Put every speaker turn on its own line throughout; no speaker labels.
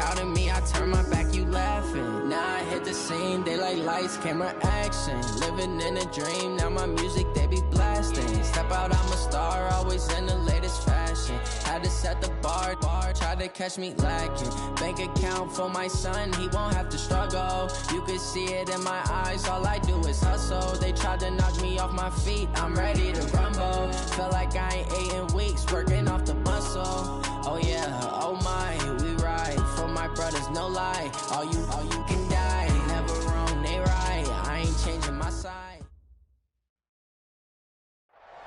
proud of me, I turn my back, you laughing. Now I hit the scene, they like lights, camera, action. Living in a dream, now my music, they be blasting. Step out, I'm a star, always in the latest fashion. Had to set the bar, try to catch me lacking. Bank account for my son, he won't have to struggle. You can see it in my eyes, all I do is hustle. They tried to knock me off my feet, I'm ready to rumble. Feel like I ain't ate in weeks, working off the muscle. Oh yeah, oh my, we ride for my brothers, no lie. All you can die, never wrong, they right. I ain't changing my side.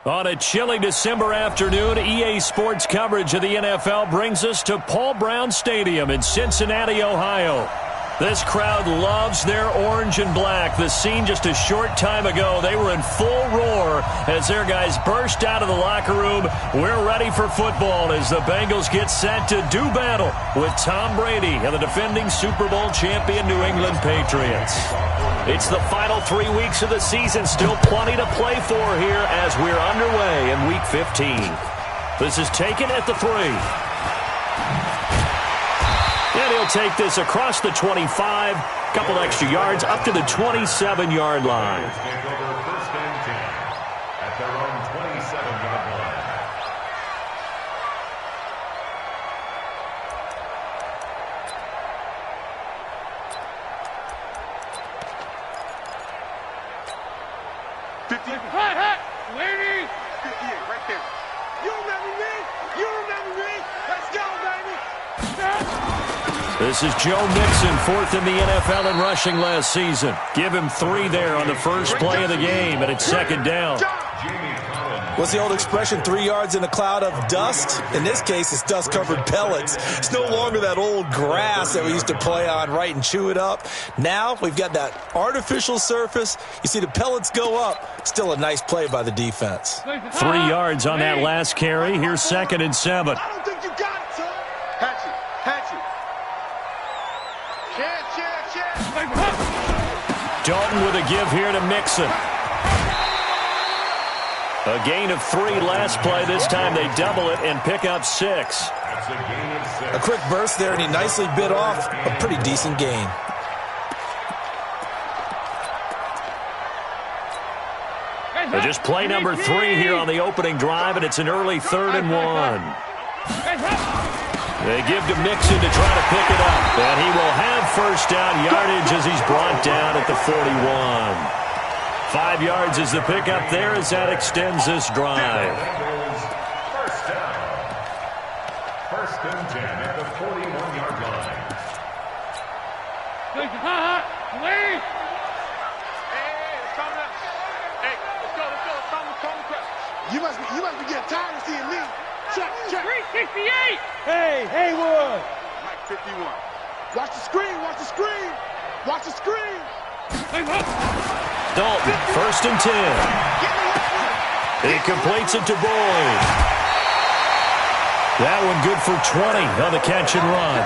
On a chilly December afternoon, EA Sports coverage of the NFL brings us to Paul Brown Stadium in Cincinnati, Ohio. This crowd loves their orange and black. The scene just a short time ago, they were in full roar as their guys burst out of the locker room. We're ready for football as the Bengals get set to do battle with Tom Brady and the defending Super Bowl champion New England Patriots. It's the final 3 weeks of the season, still plenty to play for here as we're underway in Week 15. This is taken at the 3. And he'll take this across the 25, couple extra yards up to the 27-yard line.
First and 10 at their own 27-yard line.
Lady! 58, right there. You remember me? You remember me? Let's go, baby!
This is Joe Mixon, fourth in the NFL in rushing last season. Give him 3 there on the first play of the game, and it's second down.
What's the old expression, 3 yards in a cloud of dust? In this case, it's dust-covered pellets. It's no longer that old grass that we used to play on, right, and chew it up. Now we've got that artificial surface. You see the pellets go up. Still a nice play by the defense.
3 yards on that last carry. Here's second and 7.
I don't think you got it, son. Hatchet.
Dalton with a give here to Mixon. A gain of 3 last play. This time they double it and pick up 6.
A quick burst there, and he nicely bit off a pretty decent gain.
Just play number 3 here on the opening drive, and it's an early 3rd and 1. They give to Mixon to try to pick it up, and he will have first down yardage as he's brought down at the 41. 5 yards is the pickup there as that extends this drive.
First down. First and 10 at the 41-yard line.
Hey, it's coming up. Hey, let's go. You must be getting tired of seeing me. Check. 368. Hey, Haywood. Mike 51. Watch the screen.
Dalton, first and 10. He completes it to Boyd. That one good for 20 on the catch and run.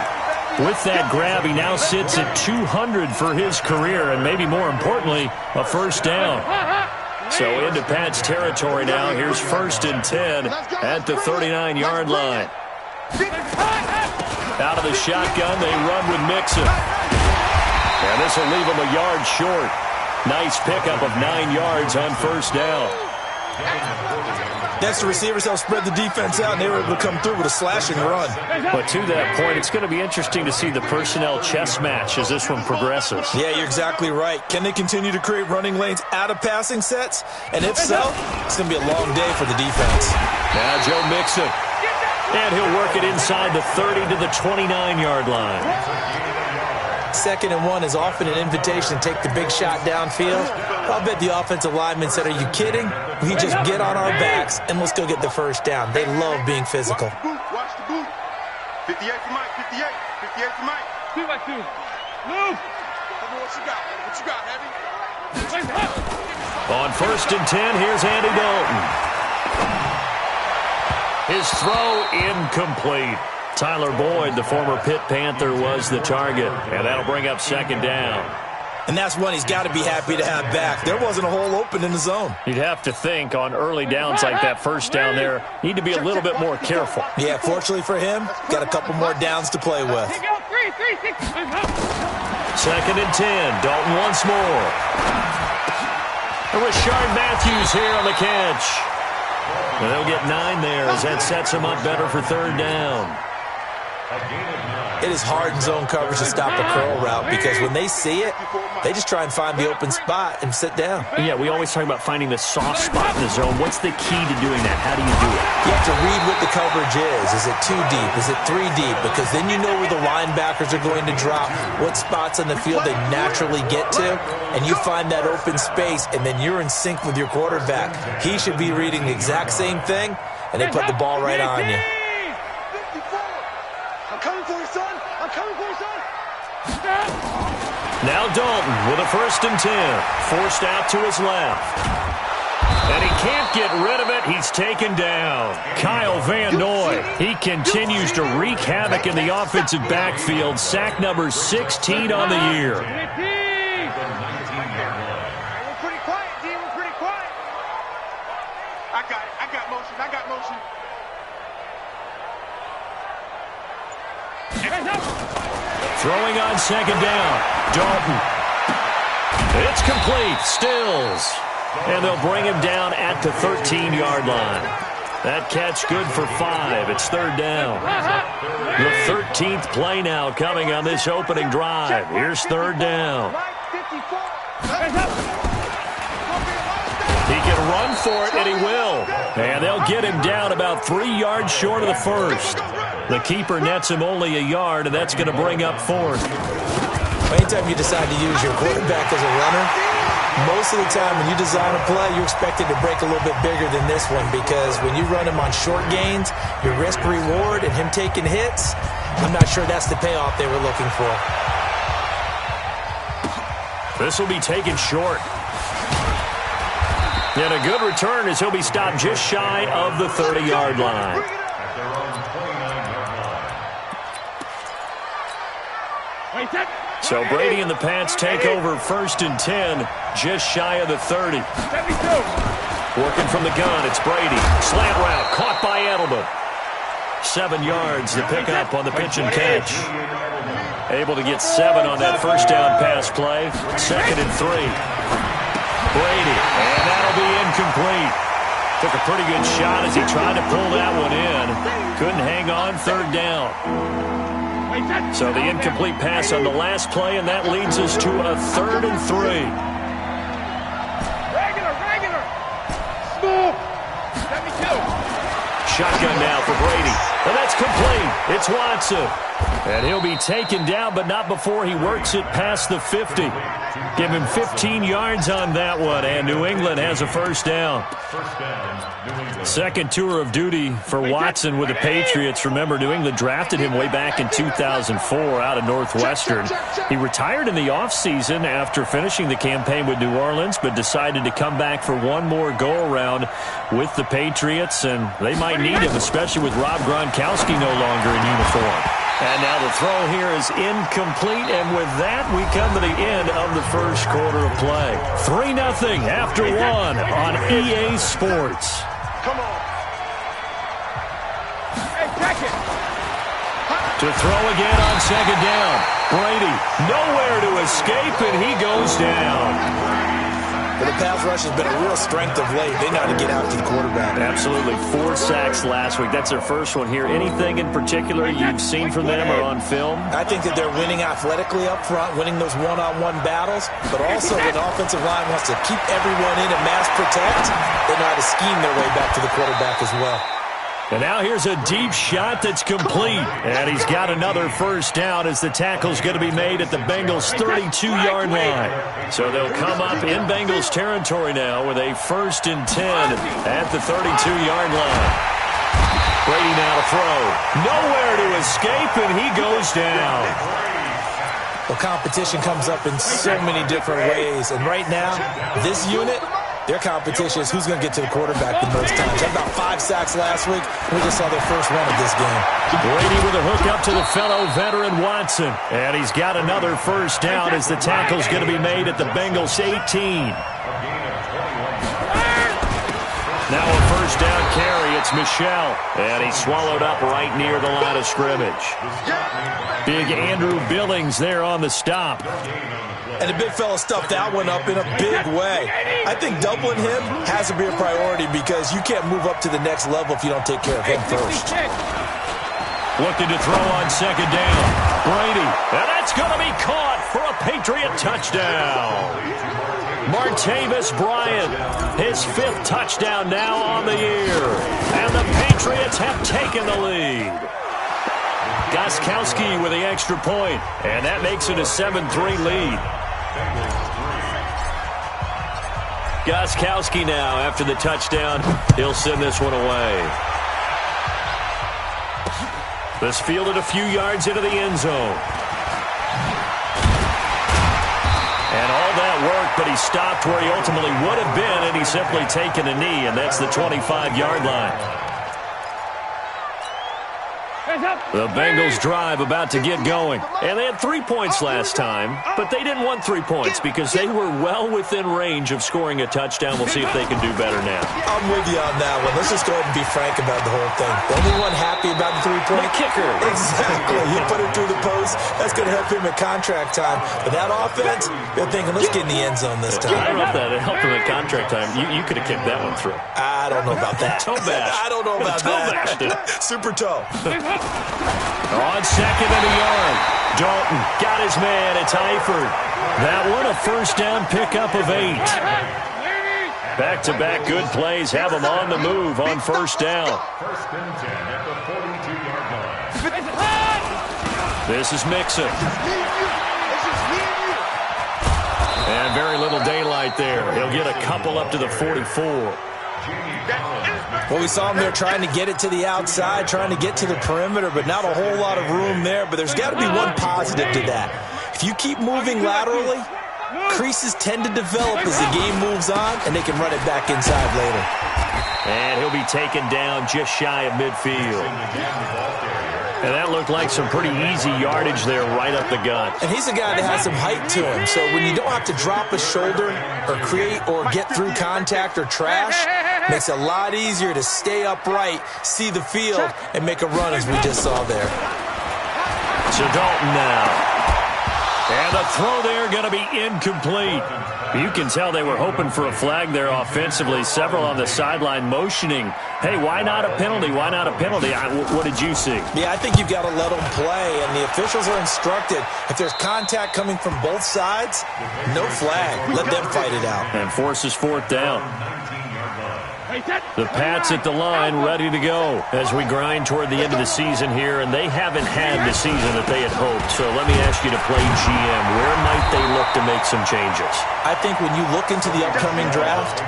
With that grab, he now sits at 200 for his career, and maybe more importantly, a first down. So into Pat's territory now. Here's first and 10 at the 39-yard line. Out of the shotgun, they run with Mixon. And this will leave him a yard short. Nice pickup of 9 yards on first down.
Next, the receivers help spread the defense out, and they were able to come through with a slashing run.
But to that point, it's going to be interesting to see the personnel chess match as this one progresses.
Yeah, you're exactly right. Can they continue to create running lanes out of passing sets? And if so, it's going to be a long day for the defense.
Now Joe Mixon. And he'll work it inside the 30 to the 29-yard line.
2nd and 1 is often an invitation to take the big shot downfield. I'll bet the offensive linemen said, are you kidding? We just get on our backs and let's go get the first down. They love being physical.
Watch the boot. 58 for Mike. 58 for Mike. 2 by 2. Move. What you got, Heavy?
On first and 10, here's Andy Dalton. His throw incomplete. Tyler Boyd, the former Pitt Panther, was the target, and that'll bring up second down.
And that's one he's got to be happy to have back. There wasn't a hole open in the zone.
You'd have to think on early downs like that first down there, need to be a little bit more careful.
Yeah, fortunately for him, got a couple more downs to play with.
Second and 10. Dalton once more. And Rashard Matthews here on the catch. And they'll get 9 there as that sets him up better for third down.
It is hard in zone coverage to stop a curl route because when they see it, they just try and find the open spot and sit down.
Yeah, we always talk about finding the soft spot in the zone. What's the key to doing that? How do you do it?
You have to read what the coverage is. Is it 2 deep? Is it 3 deep? Because then you know where the linebackers are going to drop, what spots on the field they naturally get to, and you find that open space, and then you're in sync with your quarterback. He should be reading the exact same thing, and they put the ball right on you.
Now Dalton with a first and 10. Forced out to his left. And he can't get rid of it. He's taken down. Kyle Van Noy. He continues to wreak havoc in the offensive backfield. Sack number 16 on the year.
We're pretty quiet, D. We're pretty quiet. I got it. I got motion. I got motion.
Throwing on second down. Dalton. It's complete. Stills. And they'll bring him down at the 13-yard line. That catch good for 5. It's third down. The 13th play now coming on this opening drive. Here's third down. He can run for it, and he will. And they'll get him down about 3 yards short of the first. The keeper nets him only a yard, and that's going to bring up fourth.
Anytime you decide to use your quarterback as a runner, most of the time when you design a play, you expect it to break a little bit bigger than this one because when you run him on short gains, your risk-reward and him taking hits, I'm not sure that's the payoff they were looking for.
This will be taken short. And a good return as he'll be stopped just shy of the 30-yard line. So Brady and the Pats take over first and 10, just shy of the 30. Working from the gun, it's Brady. Slant route, caught by Edelman. 7 yards to pick up on the pitch and catch. Able to get 7 on that first down pass play. Second and 3. Brady, and that'll be incomplete. Took a pretty good shot as he tried to pull that one in. Couldn't hang on third down. So the incomplete pass on the last play, and that leads us to a 3rd and 3.
Regular. Smooth. Let me go.
Shotgun now for Brady. And that's complete. It's Watson. And he'll be taken down, but not before he works it past the 50. Give him 15 yards on that one, and New England has a first down. Second tour of duty for Watson with the Patriots. Remember, New England drafted him way back in 2004 out of Northwestern. He retired in the offseason after finishing the campaign with New Orleans, but decided to come back for one more go-around with the Patriots, and they might need him, especially with Rob Gronkowski no longer in uniform. And now the throw here is incomplete, and with that, we come to the end of the first quarter of play. 3-0 after 1 on EA Sports.
Come on. Hey, check it.
To throw again on second down. Brady, nowhere to escape, and he goes down.
But the pass rush has been a real strength of late. They know how to get out to the quarterback.
Absolutely. 4 sacks last week. That's their first one here. Anything in particular you've seen from them or on film?
I think that they're winning athletically up front, winning those one-on-one battles, but also when the offensive line wants to keep everyone in and mass protect, they know how to scheme their way back to the quarterback as well.
And now here's a deep shot that's complete. And he's got another first down as the tackle's going to be made at the Bengals' 32-yard line. So they'll come up in Bengals territory now with a 1st and 10 at the 32-yard line. Brady now to throw. Nowhere to escape, and he goes down.
Well, competition comes up in so many different ways. And right now, this unit, their competition is who's going to get to the quarterback the most times. They had about 5 sacks last week. We just saw their first one of this game.
Brady with a hook up to the fellow veteran Watson. And he's got another first down as the tackle's going to be made at the Bengals 18. Now a 1st first down carry. It's Michel. And he's swallowed up right near the line of scrimmage. Big Andrew Billings there on the stop.
And the big fella stuffed that one up in a big way. I think doubling him has to be a priority because you can't move up to the next level if you don't take care of him first.
Looking to throw on second down. Brady. And that's going to be caught for a Patriot touchdown. Martavis Bryant, his 5th touchdown now on the year. And the Patriots have taken the lead. Gostkowski with the extra point, and that makes it a 7-3 lead. Gostkowski now, after the touchdown, he'll send this one away. This fielded a few yards into the end zone. And all that work, but he stopped where he ultimately would have been, and he's simply taken a knee, and that's the 25-yard line. The Bengals drive about to get going. And they had 3 points last time, but they didn't want 3 points because they were well within range of scoring a touchdown. We'll see if they can do better now.
I'm with you on that one. Let's just go ahead and be frank about the whole thing. The only one happy about the 3-point?
The kicker.
Exactly. He put it through the post. That's going to help him at contract time. But that offense, they're thinking, let's get in the end zone this time.
I don't know if that helped him at contract time. You could have kicked that one through.
I don't know about that.
Toe bash.
I don't know about that. Super toe.
On second and a yard. Dalton got his man. It's Eifert. That one a first down pickup of 8. Back-to-back good plays have them on the move on first down.
First and 10 at the 42-yard line.
This is Mixon. And very little daylight there. He'll get a couple up to the 44.
Well, we saw him there trying to get it to the outside, trying to get to the perimeter, but not a whole lot of room there. But there's got to be one positive to that. If you keep moving laterally, creases tend to develop as the game moves on, and they can run it back inside later.
And he'll be taken down just shy of midfield. And that looked like some pretty easy yardage there right up the gut.
And he's a guy that has some height to him, so when you don't have to drop a shoulder or create or get through contact or trash, makes it a lot easier to stay upright, see the field, and make a run as we just saw there.
So Dalton now. And the throw there going to be incomplete. You can tell they were hoping for a flag there offensively. Several on the sideline motioning, hey, why not a penalty? Why not a penalty? What did you see?
Yeah, I think you've got to let them play, and the officials are instructed. If there's contact coming from both sides, no flag. Let them fight it out.
And forces fourth down. The Pats at the line ready to go as we grind toward the end of the season here, and they haven't had the season that they had hoped. So let me ask you to play GM. Where might they look to make some changes?
I think when you look into the upcoming draft,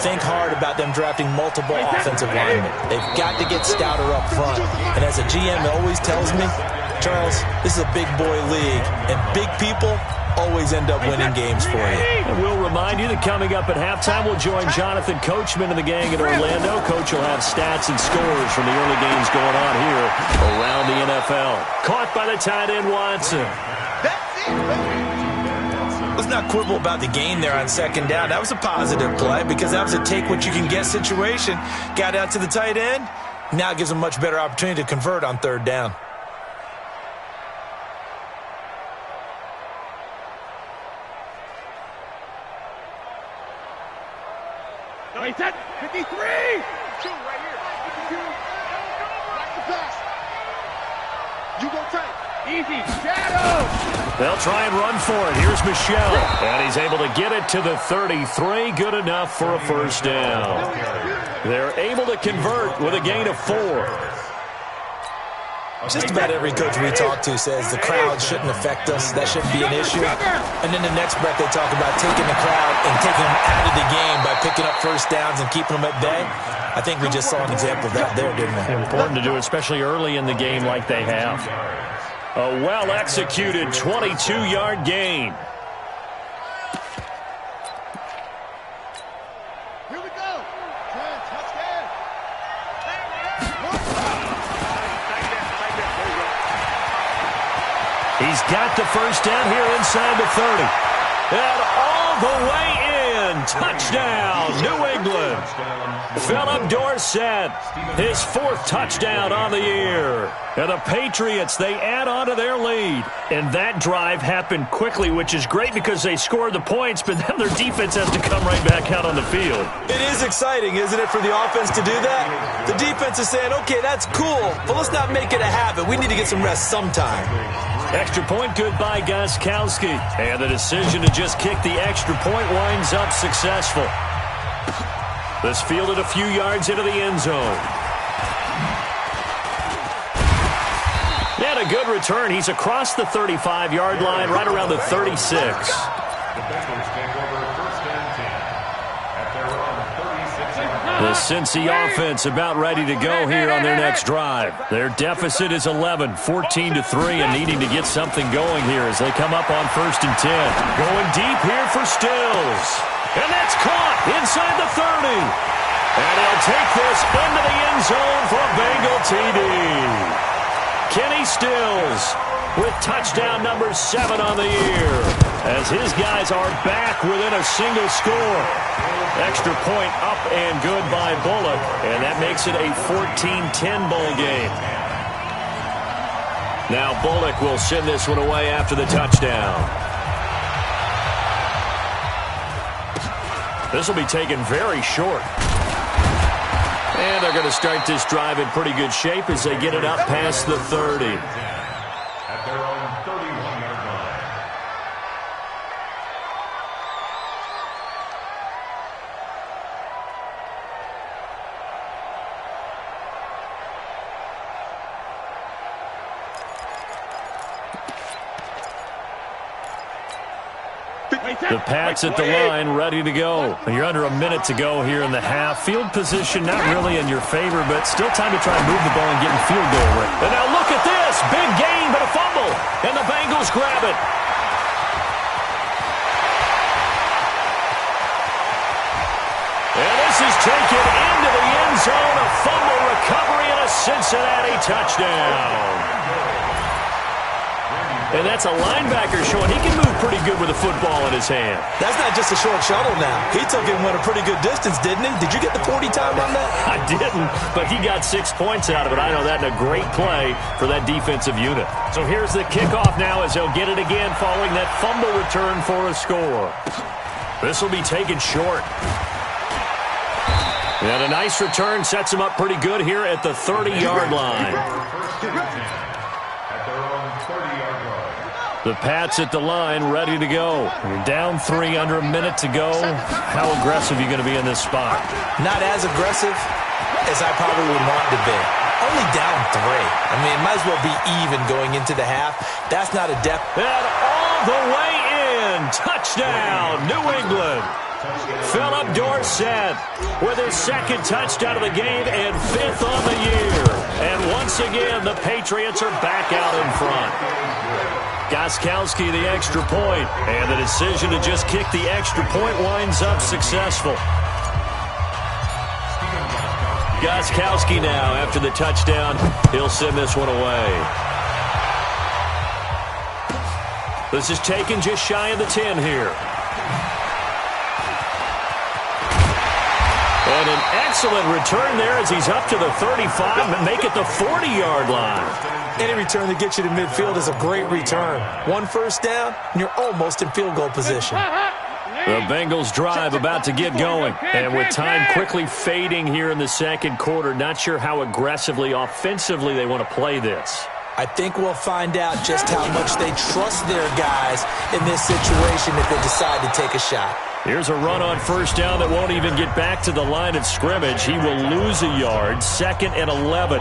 think hard about them drafting multiple offensive linemen. They've got to get stouter up front. And as a GM always tells me, Charles, this is a big boy league, and big people always end up winning games for you.
And we'll remind you that coming up at halftime, we'll join Jonathan Coachman and the gang in Orlando. Coach will have stats and scores from the early games going on here around the NFL. Caught by the tight end, Watson.
Let's not quibble about the game there on second down. That was a positive play because that was a take-what-you-can-get situation. Got out to the tight end. Now it gives them a much better opportunity to convert on third down.
He's at 53. Two right here. 52. Like the pass. You go tight. Easy. Shadow.
They'll try and run for it. Here's Michel. And he's able to get it to the 33. Good enough for a first down. They're able to convert with a gain of 4.
Just about every coach we talk to says the crowd shouldn't affect us. That shouldn't be an issue. And then the next breath they talk about taking the crowd and taking them out of the game by picking up first downs and keeping them at bay. I think we just saw an example of that there, didn't we?
Important to do, especially early in the game like they have. A well-executed 22-yard gain. He's got the first down here inside the 30. And all the way in. one. Touchdown, New England. Philip Dorsett, his 4th touchdown on the year. And the Patriots, they add on to their lead. And that drive happened quickly, which is great because they scored the points, but then their defense has to come right back out on the field.
It is exciting, isn't it, for the offense to do that? The defense is saying, okay, that's cool, but let's not make it a habit. We need to get some rest sometime.
Extra point good by Gostkowski. And the decision to just kick the extra point winds up successful. This fielded a few yards into the end zone. And a good return. He's across the 35-yard line, right around the 36.
The Bengals take over 1st and 10 at their own 36-yard line.
The Cincy offense about ready to go here on their next drive. Their deficit is 11, 14-3, and needing to get something going here as they come up on 1st and 10. Going deep here for Stills. And that's caught inside the 30. And he'll take this into the end zone for a Bengal TD. Kenny Stills with touchdown number 7 on the year as his guys are back within a single score. Extra point up and good by Bullock, and that makes it a 14-10 ball game. Now Bullock will send this one away after the touchdown. This will be taken very short. And they're going to start this drive in pretty good shape as they get it up past the 30.
At their own 31-yard line.
The Pats at the line, ready to go. You're under a minute to go here in the half. Field position not really in your favor, but still time to try and move the ball and get in field goal range. And now look at this. Big gain, but a fumble. And the Bengals grab it. And this is taken into the end zone. A fumble recovery and a Cincinnati touchdown. And that's a linebacker showing he can move pretty good with a football in his hand.
That's not just a short shuttle now. He took it and went a pretty good distance, didn't he? Did you get the 40 time on that?
I didn't, but he got 6 points out of it. I know that in a great play for that defensive unit. So here's the kickoff now as they'll get it again following that fumble return for a score. This will be taken short. And a nice return sets him up pretty good here at the 30-yard line. The Pats at the line, ready to go. You're down 3, under a minute to go. How aggressive are you going to be in this spot?
Not as aggressive as I probably would want to be. Only down 3. I mean, it might as well be even going into the half. That's not a depth.
And all the way in. Touchdown, New England. Philip Dorsett with his 2nd touchdown of the game and 5th on the year. And once again, the Patriots are back out in front. Gostkowski the extra point, and the decision to just kick the extra point winds up successful. Gostkowski now, after the touchdown, he'll send this one away. This is taken just shy of the 10 here. And an excellent return there as he's up to the 35 and make it the 40-yard line.
Any return that gets you to midfield is a great return. 1 first down, and you're almost in field goal position.
The Bengals drive about to get going. And with time quickly fading here in the second quarter, not sure how aggressively, offensively they want to play this.
I think we'll find out just how much they trust their guys in this situation if they decide to take a shot.
Here's a run on first down that won't even get back to the line of scrimmage. He will lose a yard. 2nd and 11.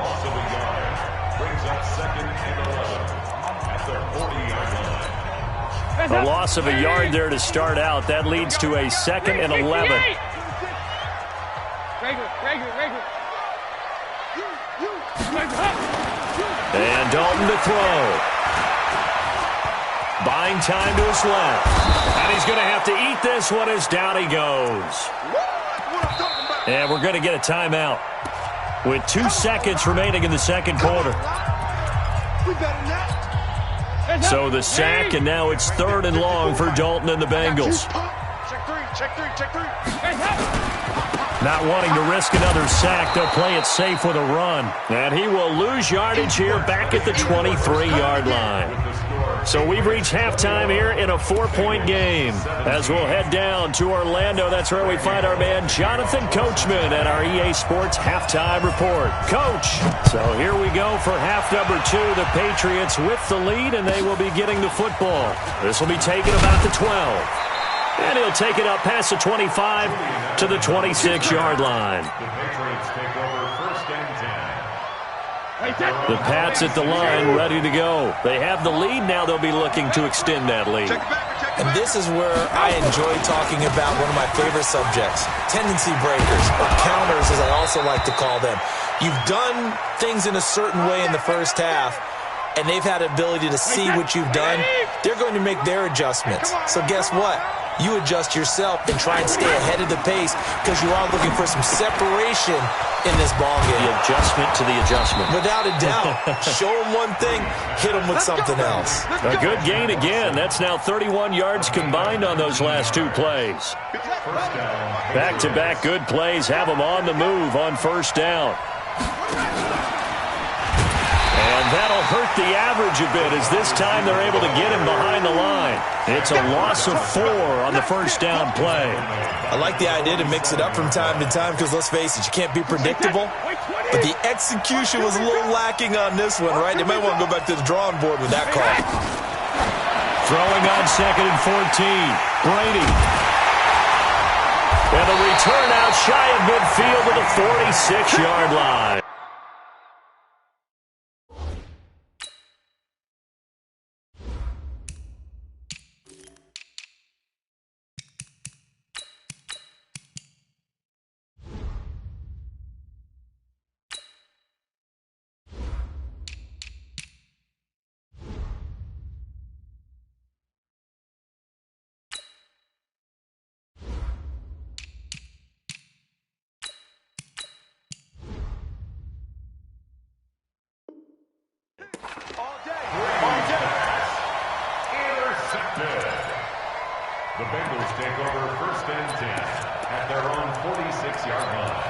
A loss of a yard there to start out. That leads to a 2nd and 11. And Dalton to throw. Buying time to his left. And he's going to have to eat this one as down he goes. And we're going to get a timeout with 2 seconds remaining in the second quarter. So the sack, and now it's 3rd and long for Dalton and the Bengals.
Check three.
Not wanting to risk another sack, they'll play it safe with a run. And he will lose yardage here back at the 23-yard line. So we've reached halftime here in a 4-point game. As we'll head down to Orlando, that's where we find our man Jonathan Coachman at our EA Sports Halftime Report. Coach, so here we go for half number 2. The Patriots with the lead, and they will be getting the football. This will be taken about the 12. And he'll take it up past the 25 to the 26-yard line.
The Patriots take over first and 10.
The Pats at the line, ready to go. They have the lead. Now they'll be looking to extend that lead.
And this is where I enjoy talking about one of my favorite subjects, tendency breakers, or counters as I also like to call them. You've done things in a certain way in the first half, and they've had the ability to see what you've done. They're going to make their adjustments. So guess what? You adjust yourself and try and stay ahead of the pace because you are looking for some separation in this ballgame.
The adjustment to the adjustment.
Without a doubt. Show them one thing, hit them with something else.
A good gain again. That's now 31 yards combined on those last 2 plays. Back-to-back good plays have them on the move on first down. And that'll hurt the average a bit as this time they're able to get him behind the line. It's a loss of 4 on the first down play.
I like the idea to mix it up from time to time because, let's face it, you can't be predictable. But the execution was a little lacking on this one, right? They might want to go back to the drawing board with that call.
Throwing on 2nd and 14. Brady. And the return out shy of midfield to the 46-yard line.
The Bengals take over first and 10 at their own 46-yard line.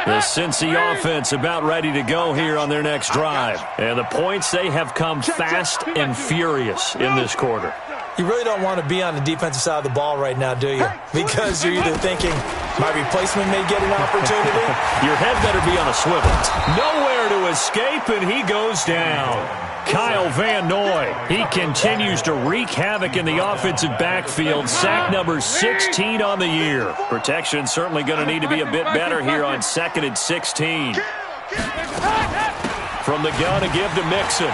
The Cincy offense about ready to go here on their next drive. And the points, they have come fast and furious in this quarter.
You really don't want to be on the defensive side of the ball right now, do you? Because you're either thinking, my replacement may get an opportunity.
Your head better be on a swivel. Nowhere to escape, and he goes down. Kyle Van Noy, he continues to wreak havoc in the offensive backfield. Sack number 16 on the year. Protection certainly going to need to be a bit better here on 2nd and 16. From the gun, a give to Mixon.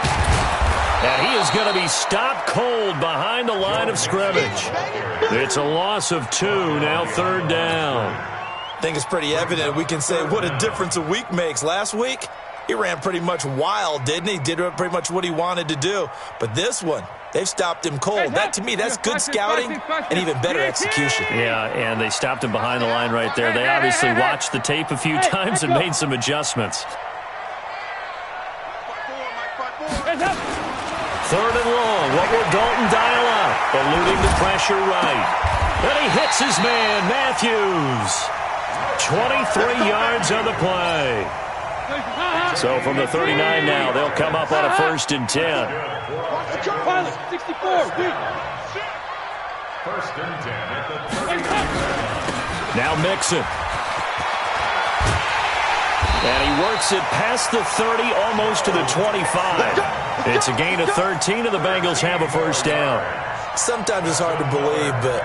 And he is going to be stopped cold behind the line of scrimmage. It's a loss of 2, now 3rd down.
I think it's pretty evident we can say what a difference a week makes. Last week, he ran pretty much wild, didn't he? Did pretty much what he wanted to do. But this one, they've stopped him cold. That, to me, that's good scouting and even better execution.
Yeah, and they stopped him behind the line right there. They obviously watched the tape a few times and made some adjustments. 3rd and long. What will Dalton dial up? Eluding the pressure right. And he hits his man, Matthews. 23 yards on the play. So from the 39 now, they'll come up on a 1st and 10.
1st and 10 at the 30.
Now Mixon. And he works it past the 30, almost to the 25. It's a gain of 13, and the Bengals have a 1st down.
Sometimes it's hard to believe, but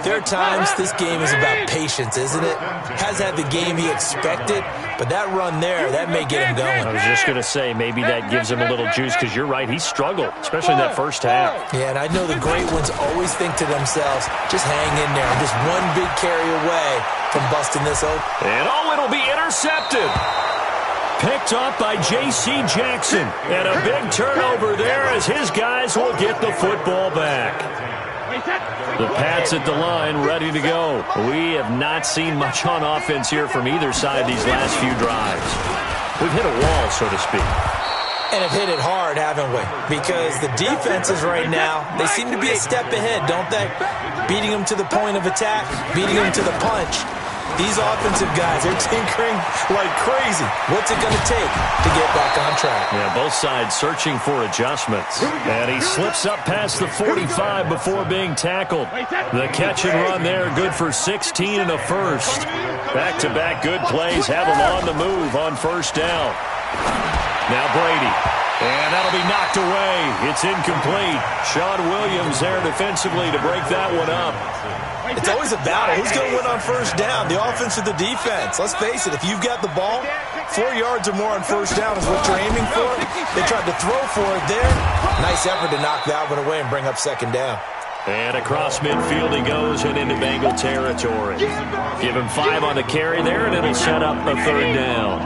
there are times this game is about patience, isn't it? Has had the game he expected, but that run there, that may get him going.
I was just going to say, maybe that gives him a little juice, because you're right, he struggled, especially in that first half.
Yeah, and I know the great ones always think to themselves, just hang in there. I'm just one big carry away from busting this open.
And it'll be intercepted. Picked up by J.C. Jackson. And a big turnover there as his guys will get the football back. The Pats at the line, ready to go. We have not seen much on offense here from either side these last few drives. We've hit a wall, so to speak.
And have hit it hard, haven't we? Because the defenses right now, they seem to be a step ahead, don't they? Beating them to the point of attack, beating them to the punch. These offensive guys, they're tinkering like crazy. What's it going to take to get back on track?
Yeah, both sides searching for adjustments. And he slips up past the 45 before being tackled. The catch and run there, good for 16 and a first. Back-to-back good plays have him on the move on first down. Now Brady, and that'll be knocked away. It's incomplete. Sean Williams there defensively to break that one up.
It's always a battle. Who's going to win on first down, the offense or the defense? Let's face it, if you've got the ball, 4 yards or more on first down is what you're aiming for. They tried to throw for it there. Nice effort to knock that one away and bring up second down.
And across midfield he goes and into Bengal territory. Give him 5 on the carry there, and it'll set up a third down.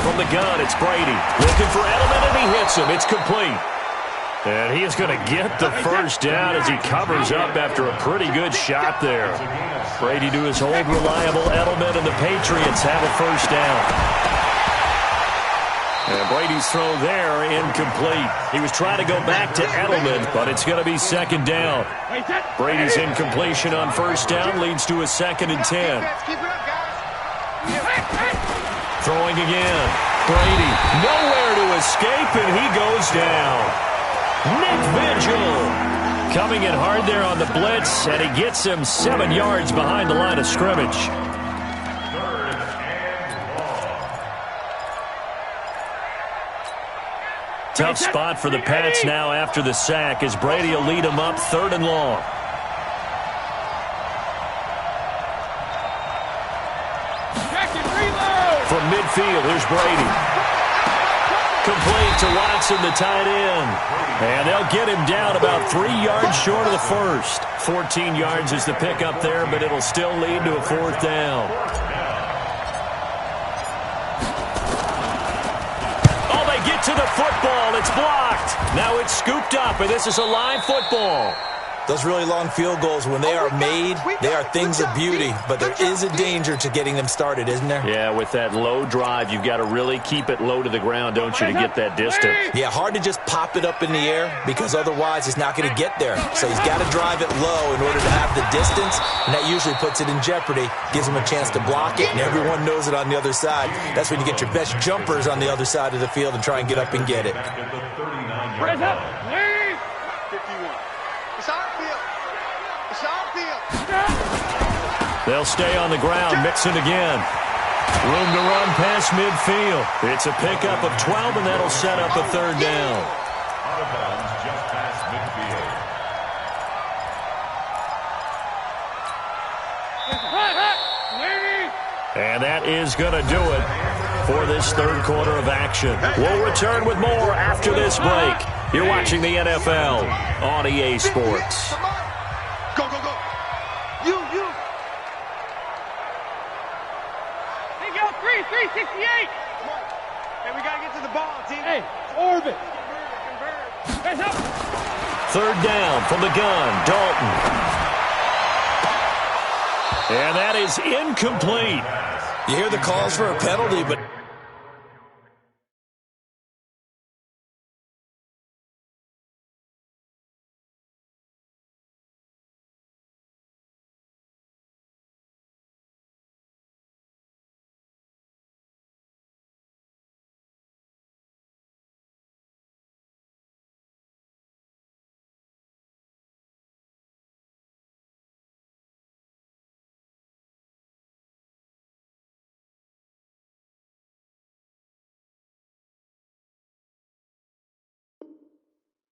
From the gun, it's Brady. Looking for Edelman, and he hits him. It's complete. And he is going to get the first down as he covers up after a pretty good shot there. Brady to his old reliable Edelman, and the Patriots have a first down. And Brady's throw there, incomplete. He was trying to go back to Edelman, but it's going to be second down. Brady's incompletion on first down leads to a 2nd and 10. Throwing again. Brady nowhere to escape, and he goes down. Nick Vigil coming in hard there on the blitz, and he gets him 7 yards behind the line of scrimmage. Tough spot for the Pats now after the sack as Brady will lead them up 3rd and long. From midfield, here's Brady. Complete to Watson, the tight end. And they'll get him down about 3 yards short of the first. 14 yards is the pickup there, but it'll still lead to a 4th down. Oh, they get to the football. It's blocked. Now it's scooped up, and this is a live football.
Those really long field goals, when they are made, they are things of beauty, but there is a danger to getting them started, isn't there?
Yeah, with that low drive, you've got to really keep it low to the ground, don't you, to get that distance?
Yeah, hard to just pop it up in the air because otherwise it's not going to get there. So he's got to drive it low in order to have the distance, and that usually puts it in jeopardy, gives him a chance to block it, and everyone knows it on the other side. That's when you get your best jumpers on the other side of the field and try and get up and get it.
Raise up. 51. It's our field. It's our field.
They'll stay on the ground. Mixon again. Room to run past midfield. It's a pickup of 12, and that'll set up a 3rd down.
Out of bounds just past midfield.
And that is going to do it for this 3rd quarter of action. We'll return with more after this break. You're watching the NFL on EA Sports.
Go, go, go. You. Hey, go, 368. Come on. Hey, we got to get to the ball, team. Hey, orbit. Guys up.
3rd down from the gun, Dalton. And that is incomplete.
You hear the calls for a penalty, but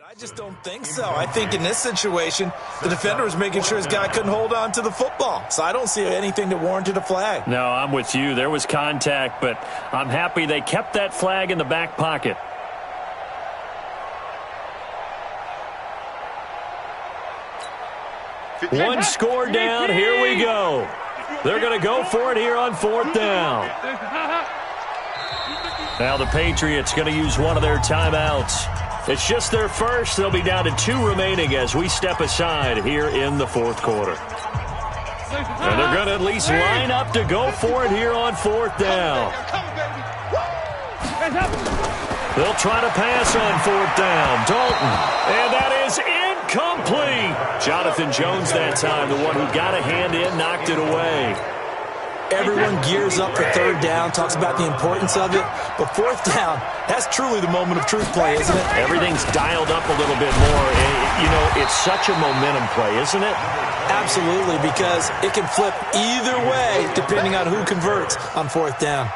I just don't think so. I think in this situation, the defender was making sure his guy couldn't hold on to the football. So I don't see anything that warranted a flag.
No, I'm with you. There was contact, but I'm happy they kept that flag in the back pocket. One score down. Here we go. They're going to go for it here on 4th down. Now the Patriots going to use one of their timeouts. It's just their first. They'll be down to 2 remaining as we step aside here in the 4th quarter. And they're going to at least line up to go for it here on 4th down. They'll try to pass on 4th down. Dalton. And that is incomplete. Jonathan Jones that time, the one who got a hand in, knocked it away.
Everyone gears up for 3rd down, talks about the importance of it. But 4th down, that's truly the moment of truth play, isn't it?
Everything's dialed up a little bit more. You know, it's such a momentum play, isn't it?
Absolutely, because it can flip either way depending on who converts on 4th down.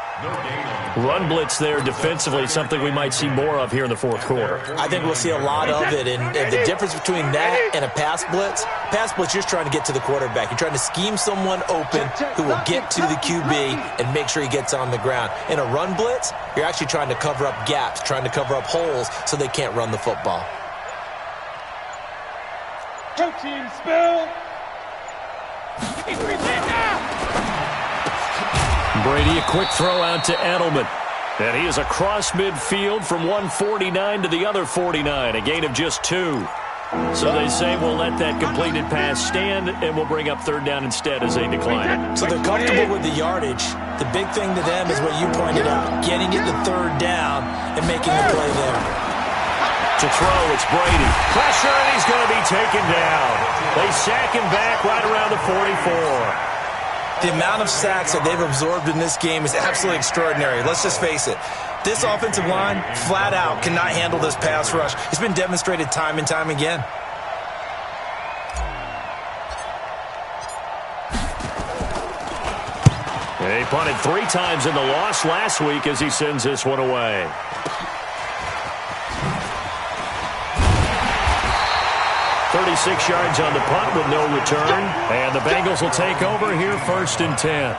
Run blitz there defensively, something we might see more of here in the 4th quarter.
I think we'll see a lot of it, and the difference between that and a pass blitz, you're just trying to get to the quarterback. You're trying to scheme someone open who will get to the QB and make sure he gets on the ground. In a run blitz, you're actually trying to cover up gaps, trying to cover up holes so they can't run the football.
Coaching spell.
Brady, a quick throw out to Edelman. And he is across midfield from 149 to the other 49, a gain of just 2. So they say we'll let that completed pass stand, and we'll bring up 3rd down instead as they decline it.
So they're comfortable with the yardage. The big thing to them is what you pointed out, getting it to 3rd down and making the play there.
To throw, it's Brady. Pressure, and he's going to be taken down. They sack him back right around the 44.
The amount of sacks that they've absorbed in this game is absolutely extraordinary. Let's just face it. This offensive line, flat out, cannot handle this pass rush. It's been demonstrated time and time again.
He punted 3 times in the loss last week as he sends this one away. .36 yards on the punt with no return. And the Bengals will take over here 1st and 10.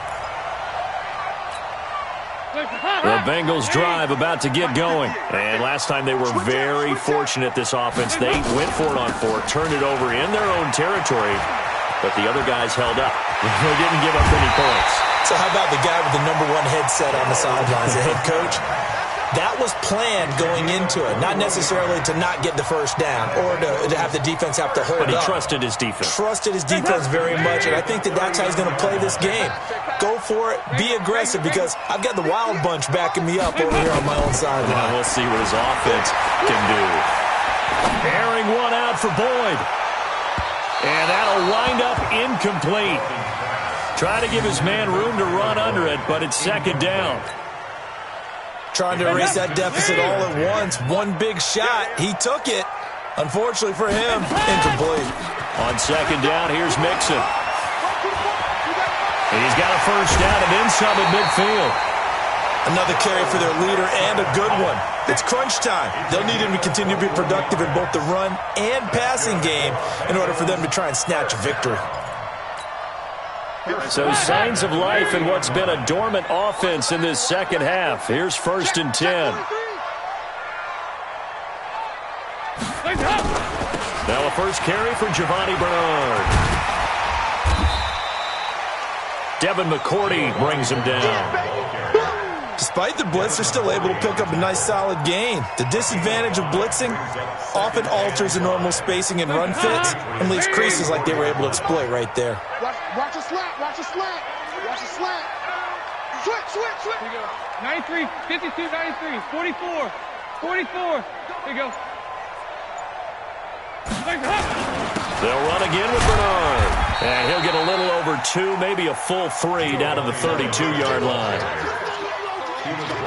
The Bengals drive about to get going. And last time they were very fortunate, this offense. They went for it on 4th, turned it over in their own territory, but the other guys held up. They didn't give up any points.
So how about the guy with the #1 headset on the sidelines, the head coach? That was planned going into it, not necessarily to not get the 1st down or to have the defense have to hold up.
But he trusted his defense.
Trusted his defense very much, and I think that's how he's going to play this game. Go for it, be aggressive, because I've got the wild bunch backing me up over here on my own sideline.
Now we'll see what his offense can do. Airing one out for Boyd. And that'll wind up incomplete. Try to give his man room to run under it, but it's 2nd down.
Trying to erase that deficit all at once. One big shot. He took it. Unfortunately for him, incomplete.
On 2nd down, here's Mixon. And he's got a 1st down and then some at midfield.
Another carry for their leader and a good one. It's crunch time. They'll need him to continue to be productive in both the run and passing game in order for them to try and snatch a victory.
So signs of life in what's been a dormant offense in this 2nd half. Here's 1st and 10. Now a first carry for Giovanni Bernard. Devin McCourty brings him down.
Despite the blitz, they're still able to pick up a nice solid gain. The disadvantage of blitzing often alters the normal spacing and run fits and leaves creases like they were able to exploit right there.
Watch a slant, watch a slant, watch a slant. Switch. Here you go. 93, 52, 93, 44, 44. Here you go.
They'll run again with Bernard. And he'll get a little over 2, maybe a full 3 down to the 32-yard line.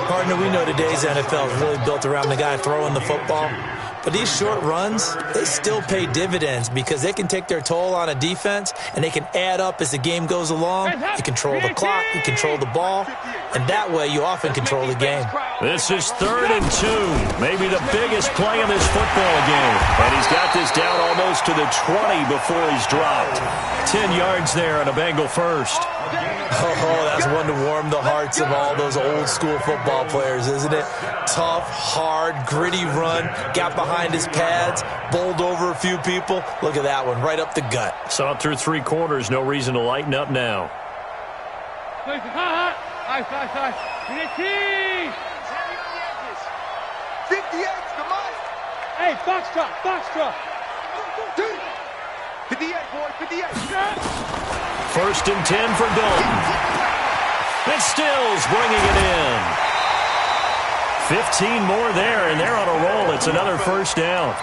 Partner, we know today's NFL is really built around the guy throwing the football. But these short runs, they still pay dividends because they can take their toll on a defense, and they can add up as the game goes along. You control the clock, you control the ball, and that way you often control the game.
This is 3rd and 2, maybe the biggest play in this football game. And he's got this down almost to the 20 before he's dropped. 10 yards there on a Bengal first.
Oh, that's one to warm the hearts of all those old school football players, isn't it? Tough, hard, gritty run, got behind his pads, bowled over a few people. Look at that one, right up the gut.
Saw it through 3 quarters, no reason to lighten up now.
High. 58's the money. Hey, box truck. 58,
First and 10 for Dalton. And Stills bringing it in. 15 more there, and they're on a roll. It's another first down.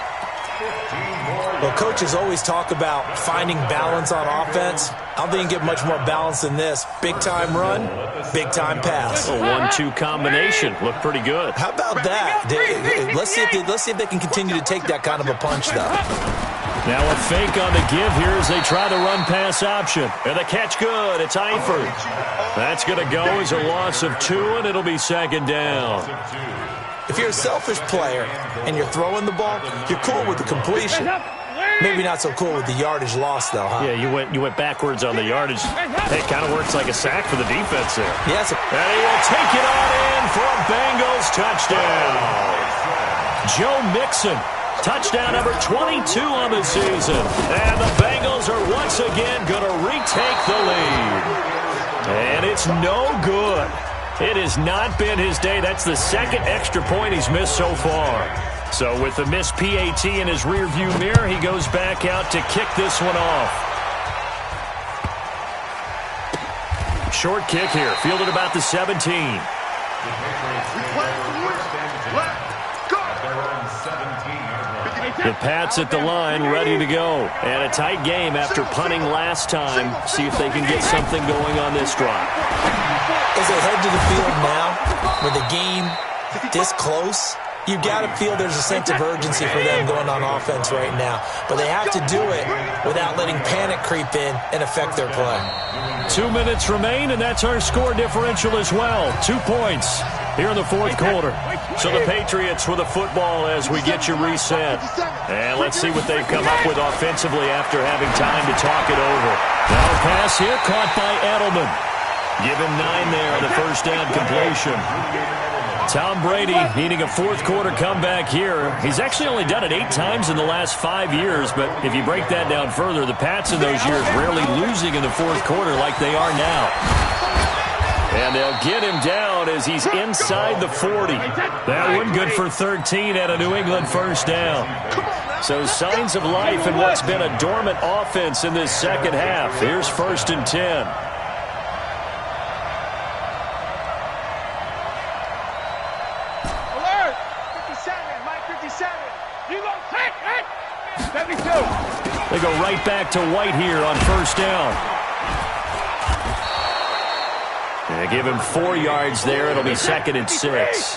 Well, coaches always talk about finding balance on offense. I don't think you can get much more balance than this. Big-time run, big-time pass.
A 1-2 combination. Looked pretty good.
How about that? Let's see if they can continue to take that kind of a punch, though.
Now a fake on the give here as they try the run-pass option. And the catch good. It's Eifert. That's going to go as a loss of 2, and it'll be second down.
If you're a selfish player and you're throwing the ball, you're cool with the completion. Maybe not so cool with the yardage loss, though, huh?
Yeah, you went backwards on the yardage. Hey, it kind of works like a sack for the defense there.
Yes.
And he will take it on in for a Bengals touchdown. Joe Mixon, touchdown number 22 on the season. And the Bengals are once again going to retake the lead. And it's no good. It has not been his day. That's the second extra point he's missed so far. So with the missed PAT in his rearview mirror, he goes back out to kick this one off. Short kick here, fielded about the 17. The Pats at the line, ready to go. And a tight game after punting last time. See if they can get something going on this drive.
As they head to the field now, with the game this close, you got to feel there's a sense of urgency for them going on offense right now. But they have to do it without letting panic creep in and affect their play.
2 minutes remain, and that's our score differential as well. 2 points here in the fourth quarter. So the Patriots with the football as we get you reset. And let's see what they've come up with offensively after having time to talk it over. Now a pass here caught by Edelman. Give him 9 there on the first down completion. Tom Brady needing a fourth quarter comeback here. He's actually only done it 8 times in the last 5 years, but if you break that down further, the Pats in those years rarely losing in the fourth quarter like they are now. And they'll get him down as he's inside the 40. That one good for 13 at a New England first down. So signs of life in what's been a dormant offense in this second half. Here's first and 10. They go right back to White here on first down. They give him 4 yards there. It'll be second and 6.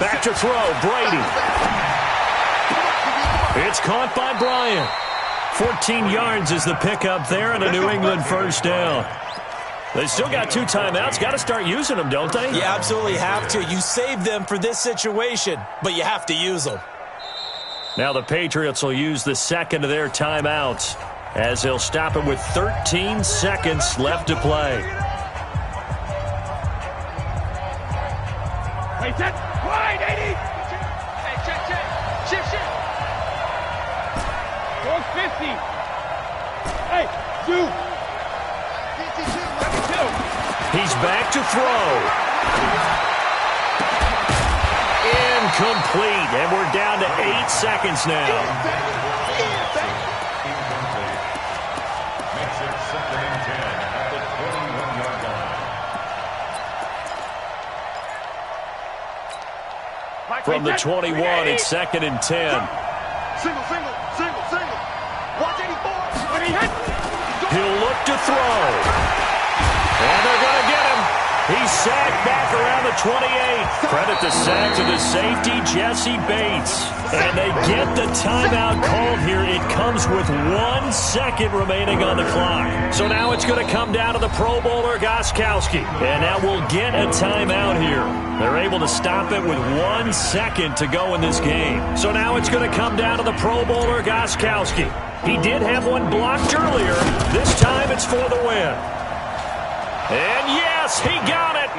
Back to throw, Brady. It's caught by Bryant. 14 yards is the pickup there and a New England first down. They still got 2 timeouts. Got to start using them, don't they?
You absolutely have to. You save them for this situation, but you have to use them.
Now the Patriots will use the second of their timeouts as they'll stop it with 13 seconds left to play.
Hey, set, wide, 80. Hey, check. Shift. 450. Hey, 2.
He's back to throw. Incomplete, and we're down to 8 seconds now.
Makes it 2nd and 10 at the 21-yard line.
From the 21, it's 2nd and 10.
Single. Watch 84.
He'll look to throw. And they're going to get him. He's sacked back around the 28. Credit the sack to the safety, Jesse Bates. And they get the timeout called here. It comes with 1 second remaining on the clock. So now it's going to come down to the Pro Bowler, Gostkowski. And now we'll get a timeout here. They're able to stop it with 1 second to go in this game. So now it's going to come down to the Pro Bowler, Gostkowski. He did have one blocked earlier. This time it's for the win. And yes, he got it.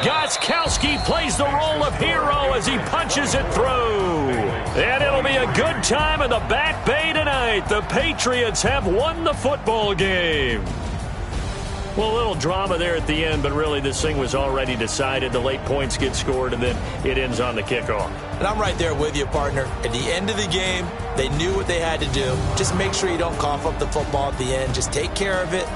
Gostkowski plays the role of hero as he punches it through. And it'll be a good time in the Back Bay tonight. The Patriots have won the football game. Well, a little drama there at the end, but really this thing was already decided. The late points get scored, and then it ends on the kickoff.
And I'm right there with you, partner. At the end of the game, they knew what they had to do. Just make sure you don't cough up the football at the end. Just take care of it.